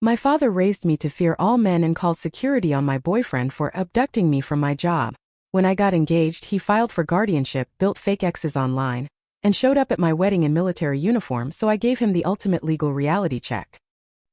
My father raised me to fear all men and called security on my boyfriend for abducting me from my job. When I got engaged, he filed for guardianship, built fake exes online, and showed up at my wedding in military uniform, so I gave him the ultimate legal reality check.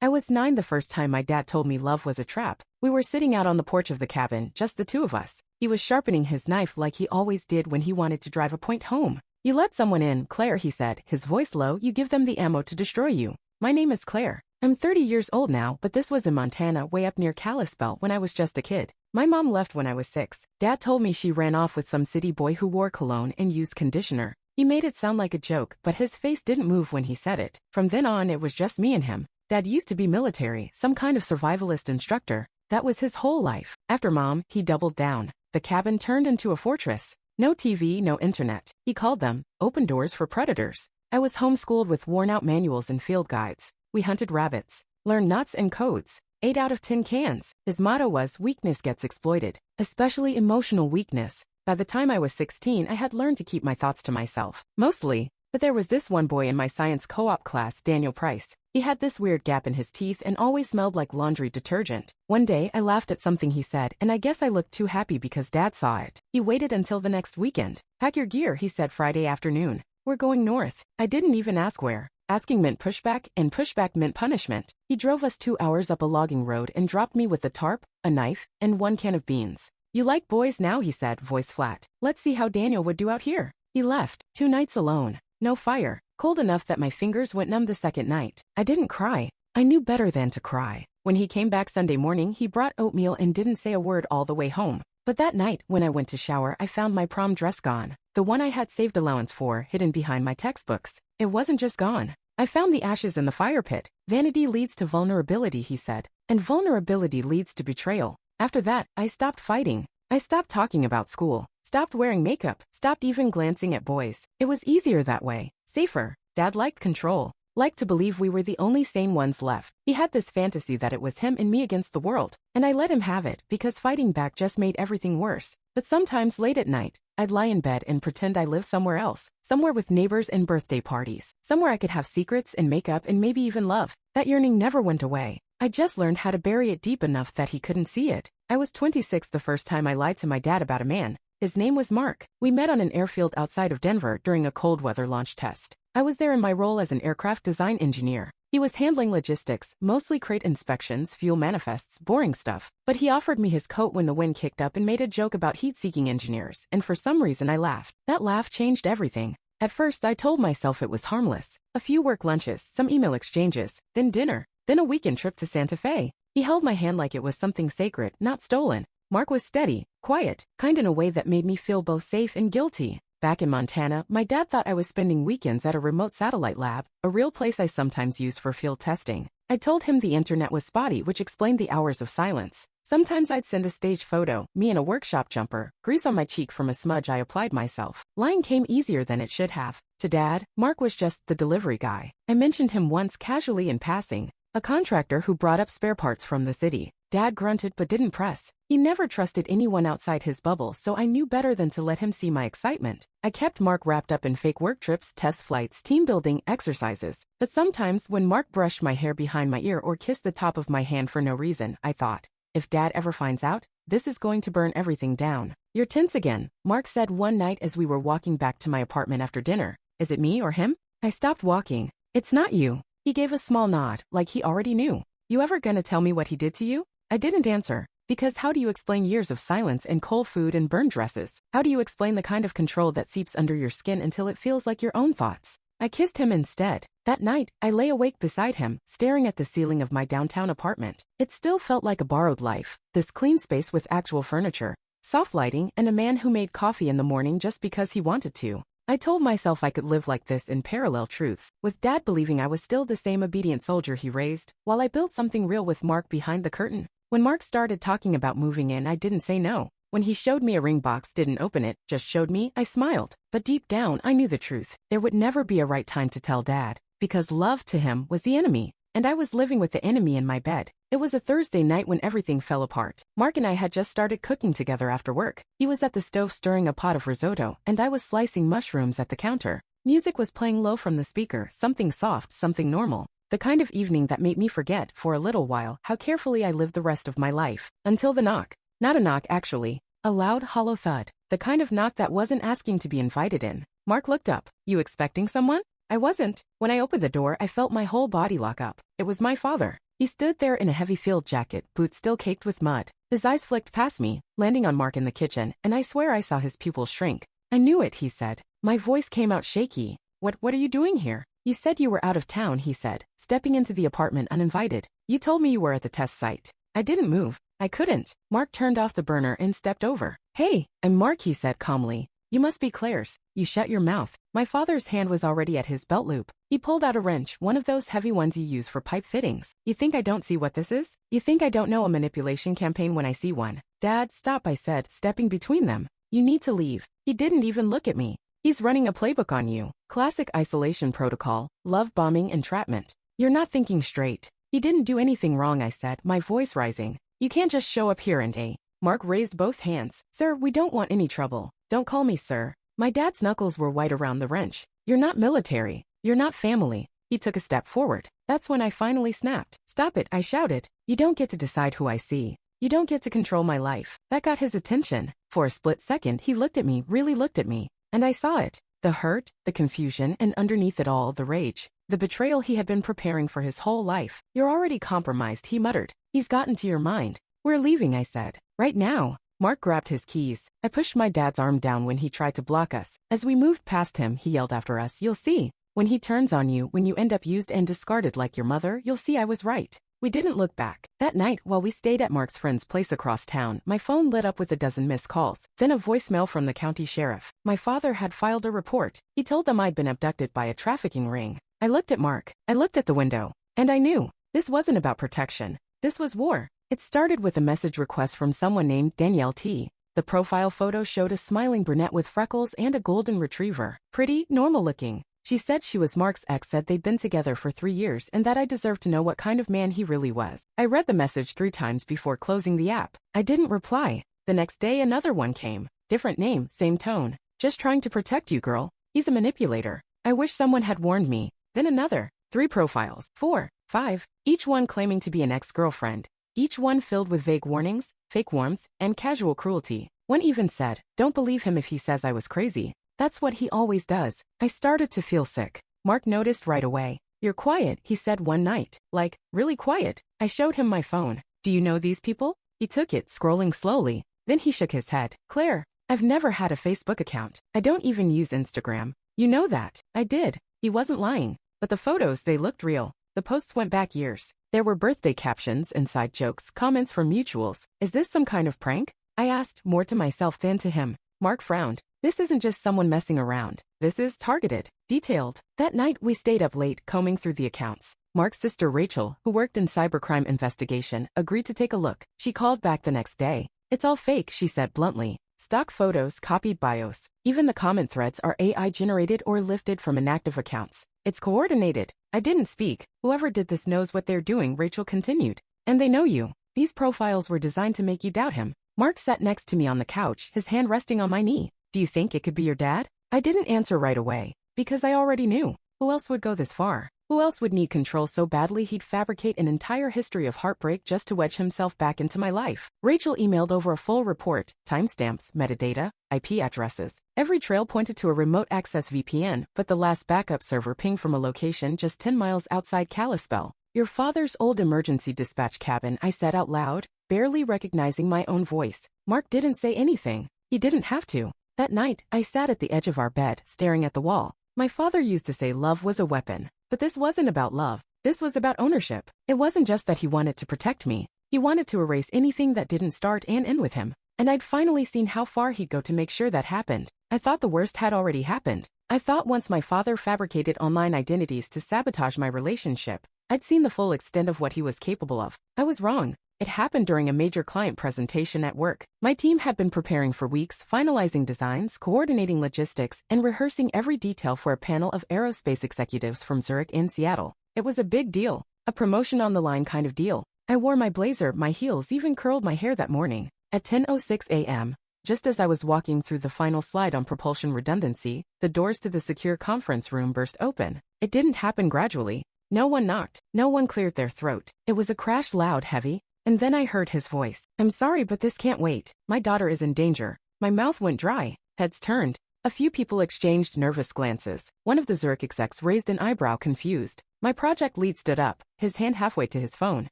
I was 9 the first time my dad told me love was a trap. We were sitting out on the porch of the cabin, just the two of us. He was sharpening his knife like he always did when he wanted to drive a point home. "You let someone in, Claire," he said, his voice low. "You give them the ammo to destroy you." My name is Claire. I'm 30 years old now, but this was in Montana, way up near Kalispell, when I was just a kid. My mom left when I was 6. Dad told me she ran off with some city boy who wore cologne and used conditioner. He made it sound like a joke, but his face didn't move when he said it. From then on, it was just me and him. Dad used to be military, some kind of survivalist instructor. That was his whole life. After Mom, he doubled down. The cabin turned into a fortress. No TV, no internet. He called them open doors for predators. I was homeschooled with worn-out manuals and field guides. We hunted rabbits, learned knots and codes, ate out of tin cans. His motto was, weakness gets exploited, especially emotional weakness. By the time I was 16, I had learned to keep my thoughts to myself, mostly. But there was this one boy in my science co-op class, Daniel Price. He had this weird gap in his teeth and always smelled like laundry detergent. One day, I laughed at something he said, and I guess I looked too happy because Dad saw it. He waited until the next weekend. "Pack your gear," he said Friday afternoon. "We're going north." I didn't even ask where. Asking meant pushback, and pushback meant punishment. He drove us 2 hours up a logging road and dropped me with a tarp, a knife, and 1 can of beans. "You like boys now," he said, voice flat. "Let's see how Daniel would do out here." He left. 2 nights alone. No fire. Cold enough that my fingers went numb the second night. I didn't cry. I knew better than to cry. When he came back Sunday morning, he brought oatmeal and didn't say a word all the way home. But that night, when I went to shower, I found my prom dress gone. The one I had saved allowance for, hidden behind my textbooks. It wasn't just gone. I found the ashes in the fire pit. "Vanity leads to vulnerability," he said. "And vulnerability leads to betrayal." After that, I stopped fighting. I stopped talking about school. Stopped wearing makeup. Stopped even glancing at boys. It was easier that way. Safer. Dad liked control. Liked to believe we were the only sane ones left. He had this fantasy that it was him and me against the world. And I let him have it, because fighting back just made everything worse. But sometimes late at night, I'd lie in bed and pretend I lived somewhere else. Somewhere with neighbors and birthday parties. Somewhere I could have secrets and makeup and maybe even love. That yearning never went away. I just learned how to bury it deep enough that he couldn't see it. I was 26 the first time I lied to my dad about a man. His name was Mark. We met on an airfield outside of Denver during a cold weather launch test. I was there in my role as an aircraft design engineer. He was handling logistics, mostly crate inspections, fuel manifests, boring stuff. But he offered me his coat when the wind kicked up and made a joke about heat-seeking engineers, and for some reason I laughed. That laugh changed everything. At first I told myself it was harmless. A few work lunches, some email exchanges, then dinner, then a weekend trip to Santa Fe. He held my hand like it was something sacred, not stolen. Mark was steady, quiet, kind in a way that made me feel both safe and guilty. Back in Montana, my dad thought I was spending weekends at a remote satellite lab, a real place I sometimes use for field testing. I told him the internet was spotty, which explained the hours of silence. Sometimes I'd send a stage photo, me in a workshop jumper, grease on my cheek from a smudge I applied myself. Lying came easier than it should have. To Dad, Mark was just the delivery guy. I mentioned him once casually in passing. A contractor who brought up spare parts from the city. Dad grunted but didn't press. He never trusted anyone outside his bubble, so I knew better than to let him see my excitement. I kept Mark wrapped up in fake work trips, test flights, team building, exercises. But sometimes when Mark brushed my hair behind my ear or kissed the top of my hand for no reason, I thought, if Dad ever finds out, this is going to burn everything down. "You're tense again," Mark said one night as we were walking back to my apartment after dinner. "Is it me or him?" I stopped walking. "It's not you." He gave a small nod, like he already knew. "You ever gonna tell me what he did to you?" I didn't answer. Because how do you explain years of silence and cold food and burned dresses? How do you explain the kind of control that seeps under your skin until it feels like your own thoughts? I kissed him instead. That night, I lay awake beside him, staring at the ceiling of my downtown apartment. It still felt like a borrowed life. This clean space with actual furniture, soft lighting, and a man who made coffee in the morning just because he wanted to. I told myself I could live like this in parallel truths, with Dad believing I was still the same obedient soldier he raised, while I built something real with Mark behind the curtain. When Mark started talking about moving in, I didn't say no. When he showed me a ring box, didn't open it, just showed me, I smiled. But deep down, I knew the truth. There would never be a right time to tell Dad, because love to him was the enemy. And I was living with the enemy in my bed. It was a Thursday night when everything fell apart. Mark and I had just started cooking together after work. He was at the stove stirring a pot of risotto, and I was slicing mushrooms at the counter. Music was playing low from the speaker, something soft, something normal. The kind of evening that made me forget, for a little while, how carefully I lived the rest of my life. Until the knock. Not a knock, actually. A loud, hollow thud. The kind of knock that wasn't asking to be invited in. Mark looked up. You expecting someone? I wasn't. When I opened the door, I felt my whole body lock up. It was my father. He stood there in a heavy field jacket, boots still caked with mud. His eyes flicked past me, landing on Mark in the kitchen, and I swear I saw his pupils shrink. I knew it, he said. My voice came out shaky. What are you doing here? You said you were out of town, he said, stepping into the apartment uninvited. You told me you were at the test site. I didn't move. I couldn't. Mark turned off the burner and stepped over. Hey, I'm Mark, he said calmly. You must be Claire's. You shut your mouth. My father's hand was already at his belt loop. He pulled out a wrench, one of those heavy ones you use for pipe fittings. You think I don't see what this is? You think I don't know a manipulation campaign when I see one? Dad, stop, I said, stepping between them. You need to leave. He didn't even look at me. He's running a playbook on you. Classic isolation protocol, love bombing entrapment. You're not thinking straight. He didn't do anything wrong, I said, my voice rising. You can't just show up here and Mark raised both hands. Sir, we don't want any trouble. Don't call me sir. My dad's knuckles were white around the wrench. You're not military. You're not family. He took a step forward. That's when I finally snapped. Stop it, I shouted. You don't get to decide who I see. You don't get to control my life. That got his attention. For a split second, he looked at me, really looked at me. And I saw it. The hurt, the confusion, and underneath it all, the rage. The betrayal he had been preparing for his whole life. You're already compromised, he muttered. He's gotten to your mind. We're leaving, I said. Right now. Mark grabbed his keys. I pushed my dad's arm down when he tried to block us. As we moved past him, he yelled after us, you'll see. When he turns on you, when you end up used and discarded like your mother, you'll see I was right. We didn't look back. That night, while we stayed at Mark's friend's place across town, my phone lit up with a dozen missed calls. Then a voicemail from the county sheriff. My father had filed a report. He told them I'd been abducted by a trafficking ring. I looked at Mark. I looked at the window. And I knew. This wasn't about protection. This was war. It started with a message request from someone named Danielle T. The profile photo showed a smiling brunette with freckles and a golden retriever. Pretty, normal looking. She said she was Mark's ex, said they'd been together for 3 years and that I deserved to know what kind of man he really was. I read the message 3 times before closing the app. I didn't reply. The next day another one came. Different name, same tone. Just trying to protect you, girl. He's a manipulator. I wish someone had warned me. Then another. 3 profiles. 4, 5. Each one claiming to be an ex-girlfriend. Each one filled with vague warnings, fake warmth, and casual cruelty. One even said, don't believe him if he says I was crazy. That's what he always does. I started to feel sick. Mark noticed right away. You're quiet, he said one night. Like, really quiet. I showed him my phone. Do you know these people? He took it, scrolling slowly. Then he shook his head. Claire, I've never had a Facebook account. I don't even use Instagram. You know that. I did. He wasn't lying. But the photos, they looked real. The posts went back years. There were birthday captions, inside jokes, comments from mutuals. Is this some kind of prank? I asked, more to myself than to him. Mark frowned. This isn't just someone messing around. This is targeted, detailed. That night, we stayed up late, combing through the accounts. Mark's sister Rachel, who worked in cybercrime investigation, agreed to take a look. She called back the next day. It's all fake, she said bluntly. Stock photos, copied bios. Even the comment threads are AI generated or lifted from inactive accounts. It's coordinated. I didn't speak. Whoever did this knows what they're doing, Rachel continued. And they know you. These profiles were designed to make you doubt him. Mark sat next to me on the couch, his hand resting on my knee. Do you think it could be your dad? I didn't answer right away. Because I already knew. Who else would go this far? Who else would need control so badly he'd fabricate an entire history of heartbreak just to wedge himself back into my life? Rachel emailed over a full report, timestamps, metadata, IP addresses. Every trail pointed to a remote access VPN, but the last backup server pinged from a location just 10 miles outside Kalispell. Your father's old emergency dispatch cabin, I said out loud, barely recognizing my own voice. Mark didn't say anything. He didn't have to. That night, I sat at the edge of our bed, staring at the wall. My father used to say love was a weapon. But this wasn't about love. This was about ownership. It wasn't just that he wanted to protect me. He wanted to erase anything that didn't start and end with him. And I'd finally seen how far he'd go to make sure that happened. I thought the worst had already happened. I thought once my father fabricated online identities to sabotage my relationship, I'd seen the full extent of what he was capable of. I was wrong. It happened during a major client presentation at work. My team had been preparing for weeks, finalizing designs, coordinating logistics, and rehearsing every detail for a panel of aerospace executives from Zurich and Seattle. It was a big deal, a promotion on the line kind of deal. I wore my blazer, my heels, even curled my hair that morning. At 10:06 a.m., just as I was walking through the final slide on propulsion redundancy, the doors to the secure conference room burst open. It didn't happen gradually. No one knocked. No one cleared their throat. It was a crash, loud, heavy. And then I heard his voice. I'm sorry, but this can't wait. My daughter is in danger. My mouth went dry. Heads turned. A few people exchanged nervous glances. One of the Zurich execs raised an eyebrow, confused. My project lead stood up, his hand halfway to his phone.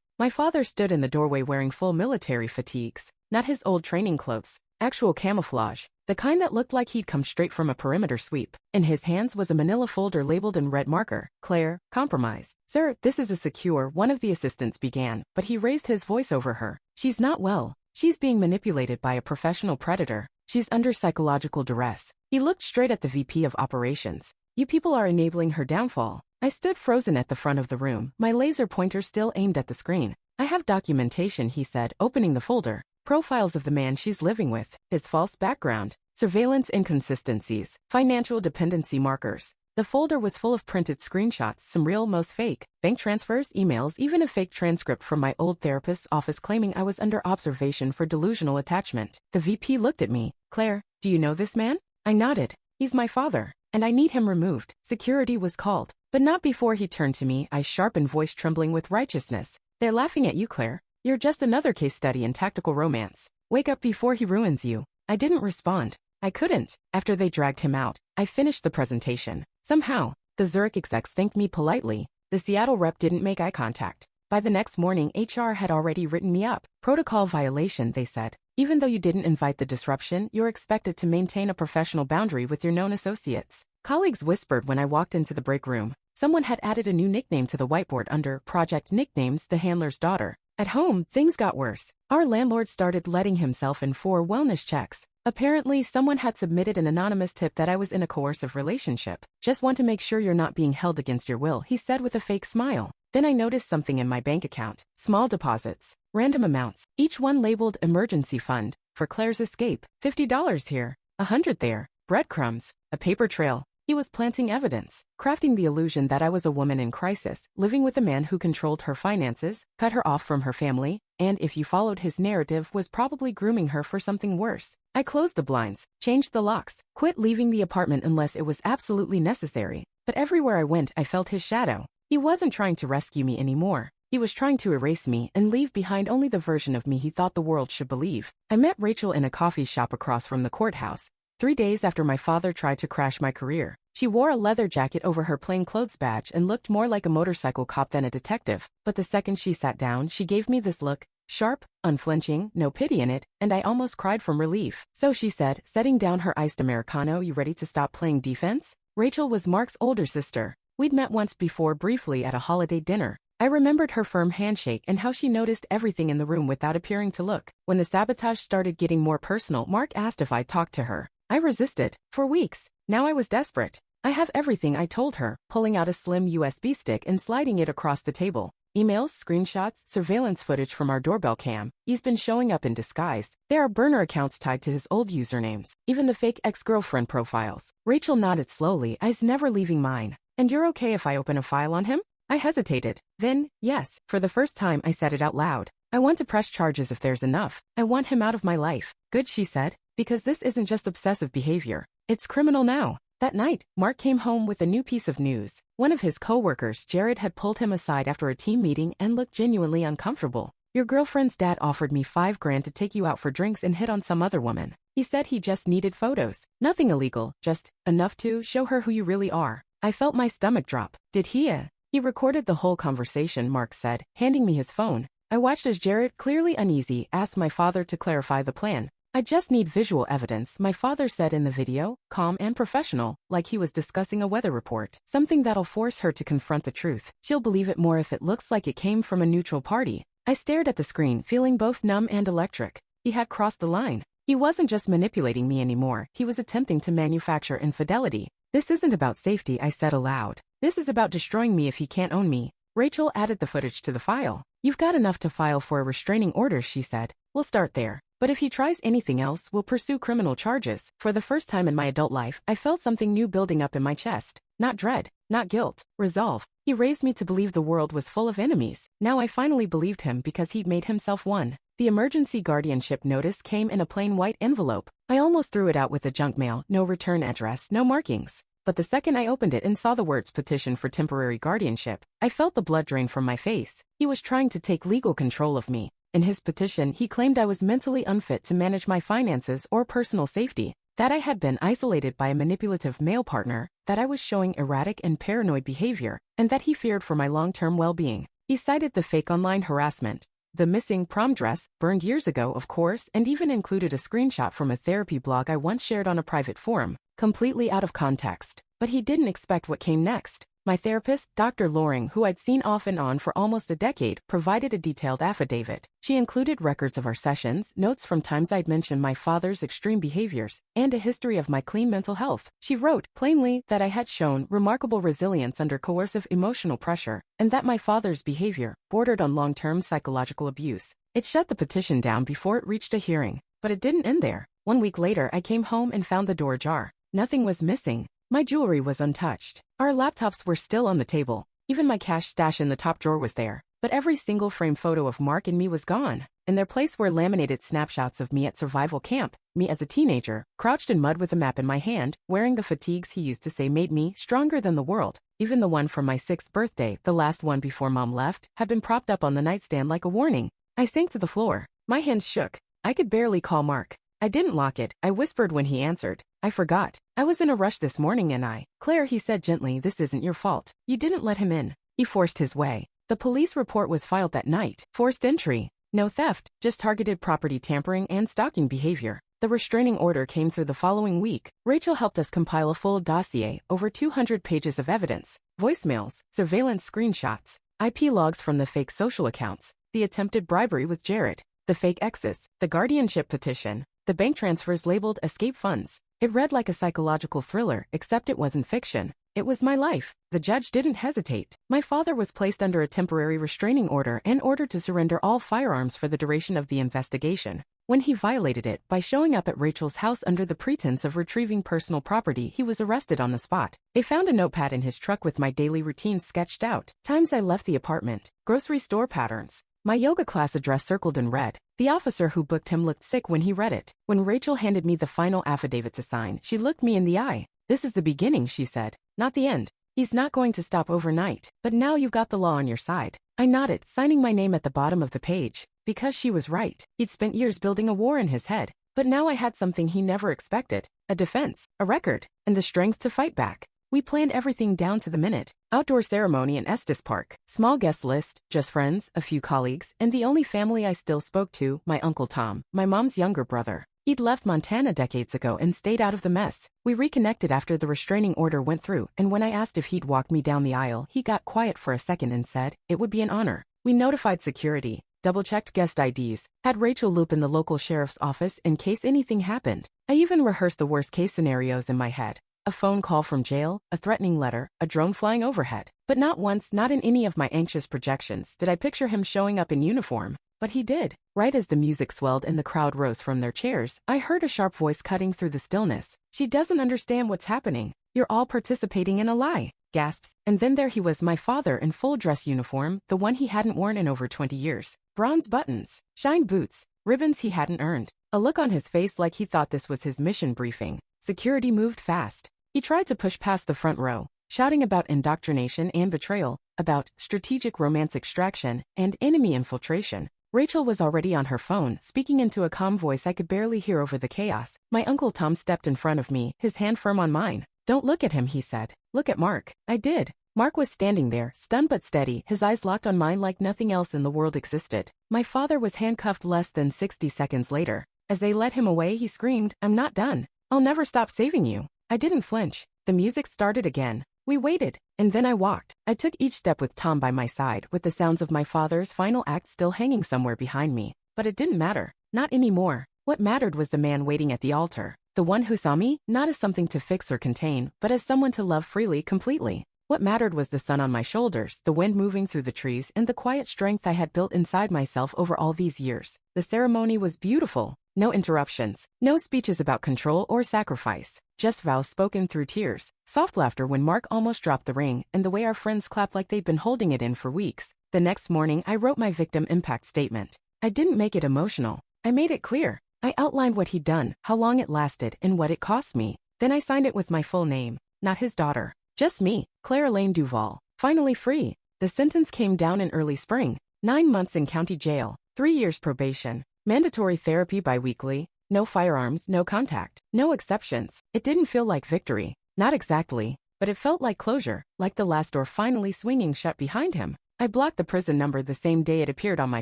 My father stood in the doorway wearing full military fatigues. Not his old training clothes. Actual camouflage. The kind that looked like he'd come straight from a perimeter sweep. In his hands was a manila folder labeled in red marker. Claire, compromised. Sir, this is a secure, one of the assistants began, but he raised his voice over her. She's not well. She's being manipulated by a professional predator. She's under psychological duress. He looked straight at the VP of operations. You people are enabling her downfall. I stood frozen at the front of the room, my laser pointer still aimed at the screen. I have documentation, he said, opening the folder. Profiles of the man she's living with, his false background, surveillance inconsistencies, financial dependency markers. The folder was full of printed screenshots, some real, most fake, bank transfers, emails, even a fake transcript from my old therapist's office claiming I was under observation for delusional attachment. The VP looked at me. Claire, do you know this man? I nodded. He's my father, and I need him removed. Security was called, but not before he turned to me, I sharpened voice trembling with righteousness. They're laughing at you, Claire. You're just another case study in tactical romance. Wake up before he ruins you. I didn't respond. I couldn't. After they dragged him out, I finished the presentation. Somehow, the Zurich execs thanked me politely. The Seattle rep didn't make eye contact. By the next morning, HR had already written me up. Protocol violation, they said. Even though you didn't invite the disruption, you're expected to maintain a professional boundary with your known associates. Colleagues whispered when I walked into the break room. Someone had added a new nickname to the whiteboard under Project Nicknames, the handler's daughter. At home, things got worse. Our landlord started letting himself in for wellness checks. Apparently, someone had submitted an anonymous tip that I was in a coercive relationship. Just want to make sure you're not being held against your will, he said with a fake smile. Then I noticed something in my bank account. Small deposits. Random amounts. Each one labeled emergency fund. For Claire's escape. $50 here. $100 there. Breadcrumbs. A paper trail. He was planting evidence, crafting the illusion that I was a woman in crisis, living with a man who controlled her finances, cut her off from her family, and if you followed his narrative was probably grooming her for something worse. I closed the blinds, changed the locks, quit leaving the apartment unless it was absolutely necessary. But everywhere I went, I felt his shadow. He wasn't trying to rescue me anymore. He was trying to erase me and leave behind only the version of me he thought the world should believe. I met Rachel in a coffee shop across from the courthouse. 3 days after my father tried to crash my career. She wore a leather jacket over her plainclothes badge and looked more like a motorcycle cop than a detective. But the second she sat down, she gave me this look, sharp, unflinching, no pity in it, and I almost cried from relief. So she said, setting down her iced Americano, you ready to stop playing defense? Rachel was Mark's older sister. We'd met once before briefly at a holiday dinner. I remembered her firm handshake and how she noticed everything in the room without appearing to look. When the sabotage started getting more personal, Mark asked if I'd talk to her. I resisted. For weeks. Now I was desperate. I have everything, I told her, pulling out a slim USB stick and sliding it across the table. Emails, screenshots, surveillance footage from our doorbell cam. He's been showing up in disguise. There are burner accounts tied to his old usernames, even the fake ex-girlfriend profiles. Rachel nodded slowly, eyes never leaving mine. And you're okay if I open a file on him? I hesitated. Then, yes, for the first time I said it out loud. I want to press charges if there's enough. I want him out of my life. Good, she said. Because this isn't just obsessive behavior. It's criminal now. That night, Mark came home with a new piece of news. One of his co-workers, Jared, had pulled him aside after a team meeting and looked genuinely uncomfortable. Your girlfriend's dad offered me $5,000 to take you out for drinks and hit on some other woman. He said he just needed photos. Nothing illegal, just enough to show her who you really are. I felt my stomach drop. Did he? He recorded the whole conversation, Mark said, handing me his phone. I watched as Jared, clearly uneasy, asked my father to clarify the plan. I just need visual evidence, my father said in the video, calm and professional, like he was discussing a weather report. Something that'll force her to confront the truth. She'll believe it more if it looks like it came from a neutral party. I stared at the screen, feeling both numb and electric. He had crossed the line. He wasn't just manipulating me anymore, he was attempting to manufacture infidelity. This isn't about safety, I said aloud. This is about destroying me if he can't own me. Rachel added the footage to the file. You've got enough to file for a restraining order, she said. We'll start there. But if he tries anything else, we'll pursue criminal charges. For the first time in my adult life, I felt something new building up in my chest. Not dread, not guilt, resolve. He raised me to believe the world was full of enemies. Now I finally believed him because he'd made himself one. The emergency guardianship notice came in a plain white envelope. I almost threw it out with the junk mail, no return address, no markings. but the second I opened it and saw the words petition for temporary guardianship, I felt the blood drain from my face. He was trying to take legal control of me. In his petition, he claimed I was mentally unfit to manage my finances or personal safety, that I had been isolated by a manipulative male partner, that I was showing erratic and paranoid behavior, and that he feared for my long-term well-being. He cited the fake online harassment, the missing prom dress, burned years ago of course, and even included a screenshot from a therapy blog I once shared on a private forum, completely out of context. But he didn't expect what came next. My therapist, Dr. Loring, who I'd seen off and on for almost a decade, provided a detailed affidavit. She included records of our sessions, notes from times I'd mentioned my father's extreme behaviors, and a history of my clean mental health. She wrote, plainly, that I had shown remarkable resilience under coercive emotional pressure, and that my father's behavior bordered on long-term psychological abuse. It shut the petition down before it reached a hearing. But it didn't end there. 1 week later, I came home and found the door ajar. Nothing was missing. My jewelry was untouched. Our laptops were still on the table. Even my cash stash in the top drawer was there. But every single frame photo of Mark and me was gone. In their place were laminated snapshots of me at survival camp, me as a teenager, crouched in mud with a map in my hand, wearing the fatigues he used to say made me stronger than the world. Even the one from my 6th birthday, the last one before Mom left, had been propped up on the nightstand like a warning. I sank to the floor. My hands shook. I could barely call Mark. I didn't lock it, I whispered when he answered. I forgot. I was in a rush this morning and Claire, he said gently, this isn't your fault. You didn't let him in. He forced his way. The police report was filed that night. Forced entry. No theft, just targeted property tampering and stalking behavior. The restraining order came through the following week. Rachel helped us compile a full dossier, over 200 pages of evidence, voicemails, surveillance screenshots, IP logs from the fake social accounts, the attempted bribery with Jared, the fake EXES, the guardianship petition, the bank transfers labeled escape funds. It read like a psychological thriller, except it wasn't fiction. It was my life. The judge didn't hesitate. My father was placed under a temporary restraining order and ordered to surrender all firearms for the duration of the investigation. When he violated it by showing up at Rachel's house under the pretense of retrieving personal property, he was arrested on the spot. They found a notepad in his truck with my daily routines sketched out. Times I left the apartment. Grocery store patterns. My yoga class address circled in red. The officer who booked him looked sick when he read it. When Rachel handed me the final affidavit to sign, she looked me in the eye. This is the beginning, she said. Not the end. He's not going to stop overnight. But now you've got the law on your side. I nodded, signing my name at the bottom of the page. Because she was right. He'd spent years building a war in his head. But now I had something he never expected. A defense, a record, and the strength to fight back. We planned everything down to the minute. Outdoor ceremony in Estes Park. Small guest list, just friends, a few colleagues, and the only family I still spoke to, my Uncle Tom, my mom's younger brother. He'd left Montana decades ago and stayed out of the mess. We reconnected after the restraining order went through, and when I asked if he'd walk me down the aisle, he got quiet for a second and said, it would be an honor. We notified security, double-checked guest IDs, had Rachel loop in the local sheriff's office in case anything happened. I even rehearsed the worst-case scenarios in my head. A phone call from jail, a threatening letter, a drone flying overhead. But not once, not in any of my anxious projections, did I picture him showing up in uniform. But he did. Right as the music swelled and the crowd rose from their chairs, I heard a sharp voice cutting through the stillness. She doesn't understand what's happening. You're all participating in a lie. Gasps. And then there he was, my father in full dress uniform, the one he hadn't worn in over 20 years. Bronze buttons, shine boots, ribbons he hadn't earned. A look on his face like he thought this was his mission briefing. Security moved fast. He tried to push past the front row, shouting about indoctrination and betrayal, about strategic romance extraction and enemy infiltration. Rachel was already on her phone, speaking into a calm voice I could barely hear over the chaos. My Uncle Tom stepped in front of me, his hand firm on mine. Don't look at him, he said. Look at Mark. I did. Mark was standing there, stunned but steady, his eyes locked on mine like nothing else in the world existed. My father was handcuffed less than 60 seconds later. As they led him away, he screamed, I'm not done. I'll never stop saving you. I didn't flinch. The music started again. We waited, and then I walked. I took each step with Tom by my side, with the sounds of my father's final act still hanging somewhere behind me. But it didn't matter. Not anymore. What mattered was the man waiting at the altar. The one who saw me, not as something to fix or contain, but as someone to love freely, completely. What mattered was the sun on my shoulders, the wind moving through the trees, and the quiet strength I had built inside myself over all these years. The ceremony was beautiful. No interruptions. No speeches about control or sacrifice. Just vows spoken through tears. Soft laughter when Mark almost dropped the ring, and the way our friends clapped like they'd been holding it in for weeks. The next morning, I wrote my victim impact statement. I didn't make it emotional. I made it clear. I outlined what he'd done, how long it lasted, and what it cost me. Then I signed it with my full name. not his daughter. Just me, Claire Elaine Duval, finally free. The sentence came down in early spring. 9 months in county jail, 3 years probation, mandatory therapy bi-weekly, no firearms, no contact, no exceptions. It didn't feel like victory. Not exactly, but it felt like closure, like the last door finally swinging shut behind him. I blocked the prison number the same day it appeared on my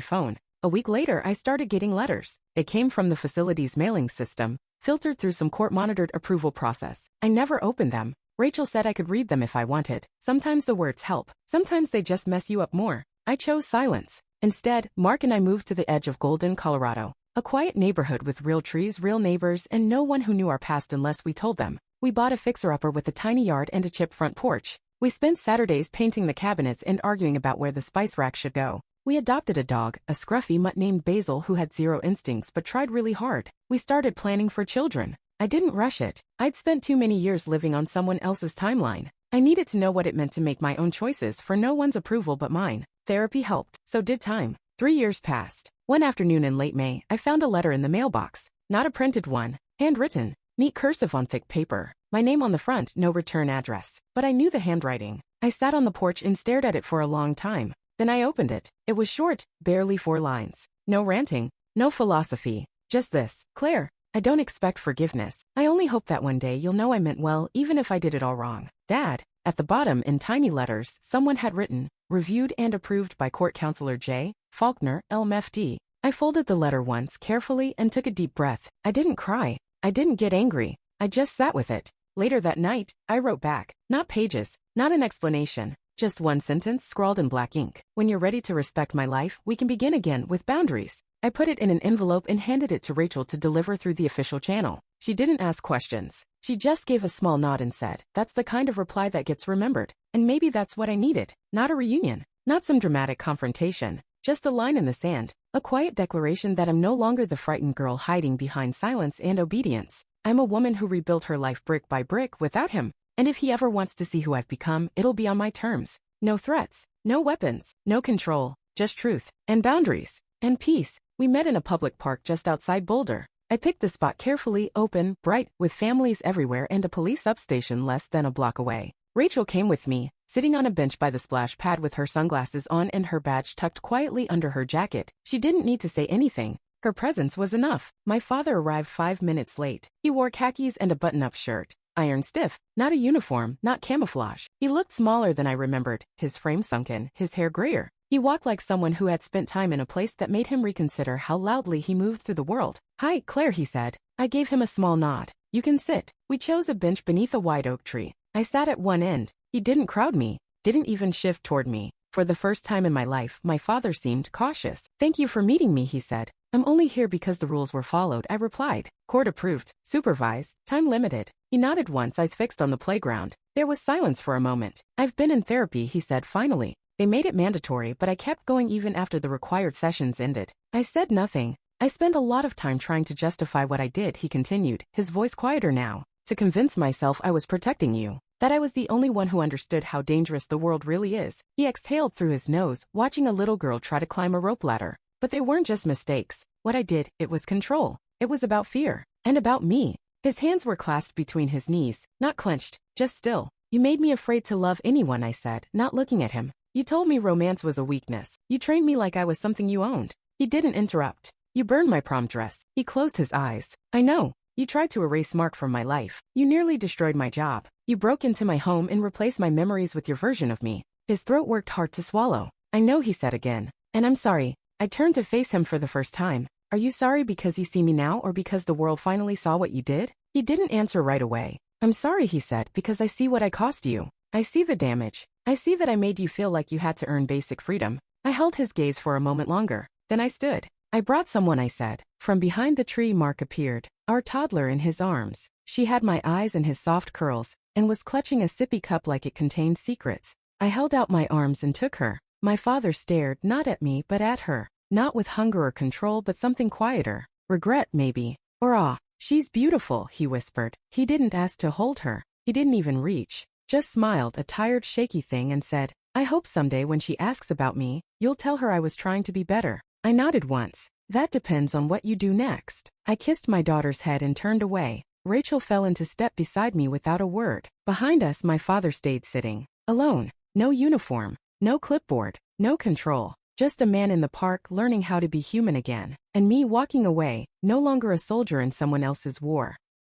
phone. A week later, I started getting letters. It came from the facility's mailing system, filtered through some court-monitored approval process. I never opened them. Rachel said I could read them if I wanted. Sometimes the words help. Sometimes they just mess you up more. I chose silence. Instead, Mark and I moved to the edge of Golden, Colorado. A quiet neighborhood with real trees, real neighbors, and no one who knew our past unless we told them. We bought a fixer-upper with a tiny yard and a chipped front porch. We spent Saturdays painting the cabinets and arguing about where the spice rack should go. We adopted a dog, a scruffy mutt named Basil who had zero instincts but tried really hard. We started planning for children. I didn't rush it. I'd spent too many years living on someone else's timeline. I needed to know what it meant to make my own choices for no one's approval but mine. Therapy helped, so did time. 3 years passed. One afternoon in late May, I found a letter in the mailbox. Not a printed one, handwritten, neat cursive on thick paper. My name on the front, no return address. But I knew the handwriting. I sat on the porch and stared at it for a long time. Then I opened it. It was short, barely 4 lines. No ranting, no philosophy. Just this. Claire, I don't expect forgiveness. I only hope that one day you'll know I meant well even if I did it all wrong. Dad. At the bottom, in tiny letters, someone had written, reviewed and approved by Court Counselor J. Faulkner, LMFD. I folded the letter once carefully and took a deep breath. I didn't cry. I didn't get angry. I just sat with it. Later that night, I wrote back. Not pages, not an explanation. Just one sentence scrawled in black ink. When you're ready to respect my life, we can begin again with boundaries. I put it in an envelope and handed it to Rachel to deliver through the official channel. She didn't ask questions. She just gave a small nod and said, that's the kind of reply that gets remembered. And maybe that's what I needed. Not a reunion. Not some dramatic confrontation. Just a line in the sand. A quiet declaration that I'm no longer the frightened girl hiding behind silence and obedience. I'm a woman who rebuilt her life brick by brick without him. And if he ever wants to see who I've become, it'll be on my terms. No threats. No weapons. No control. Just truth. And boundaries. And peace. We met in a public park just outside Boulder. I picked the spot carefully, open, bright, with families everywhere and a police substation less than a block away. Rachel came with me, sitting on a bench by the splash pad with her sunglasses on and her badge tucked quietly under her jacket. She didn't need to say anything. Her presence was enough. My father arrived 5 minutes late. He wore khakis and a button-up shirt. Iron stiff, not a uniform, not camouflage. He looked smaller than I remembered, his frame sunken, his hair grayer. He walked like someone who had spent time in a place that made him reconsider how loudly he moved through the world. Hi, Claire, he said. I gave him a small nod. You can sit. We chose a bench beneath a white oak tree. I sat at one end. He didn't crowd me, didn't even shift toward me. For the first time in my life, my father seemed cautious. Thank you for meeting me, he said. I'm only here because the rules were followed, I replied. Court approved, supervised, time limited. He nodded once, eyes fixed on the playground. There was silence for a moment. I've been in therapy, he said finally. They made it mandatory, but I kept going even after the required sessions ended. I said nothing. I spent a lot of time trying to justify what I did, he continued, his voice quieter now. To convince myself I was protecting you. That I was the only one who understood how dangerous the world really is. He exhaled through his nose, watching a little girl try to climb a rope ladder. But they weren't just mistakes. What I did, it was control. It was about fear. And about me. His hands were clasped between his knees, not clenched, just still. You made me afraid to love anyone, I said, not looking at him. You told me romance was a weakness. You trained me like I was something you owned. He didn't interrupt. You burned my prom dress. He closed his eyes. I know. You tried to erase Mark from my life. You nearly destroyed my job. You broke into my home and replaced my memories with your version of me. His throat worked hard to swallow. I know, he said again. And I'm sorry. I turned to face him for the first time. Are you sorry because you see me now or because the world finally saw what you did? He didn't answer right away. I'm sorry, he said, because I see what I cost you. I see the damage. I see that I made you feel like you had to earn basic freedom. I held his gaze for a moment longer. Then I stood. I brought someone, I said. From behind the tree, Mark appeared, our toddler in his arms. She had my eyes and his soft curls, and was clutching a sippy cup like it contained secrets. I held out my arms and took her. My father stared, not at me, but at her. Not with hunger or control, but something quieter. Regret, maybe. Or awe. She's beautiful, he whispered. He didn't ask to hold her. He didn't even reach. Just smiled, a tired, shaky thing, and said, I hope someday when she asks about me, you'll tell her I was trying to be better. I nodded once. That depends on what you do next. I kissed my daughter's head and turned away. Rachel fell into step beside me without a word. Behind us, my father stayed sitting. Alone. No uniform. No clipboard. No control. Just a man in the park learning how to be human again. And me walking away, no longer a soldier in someone else's war.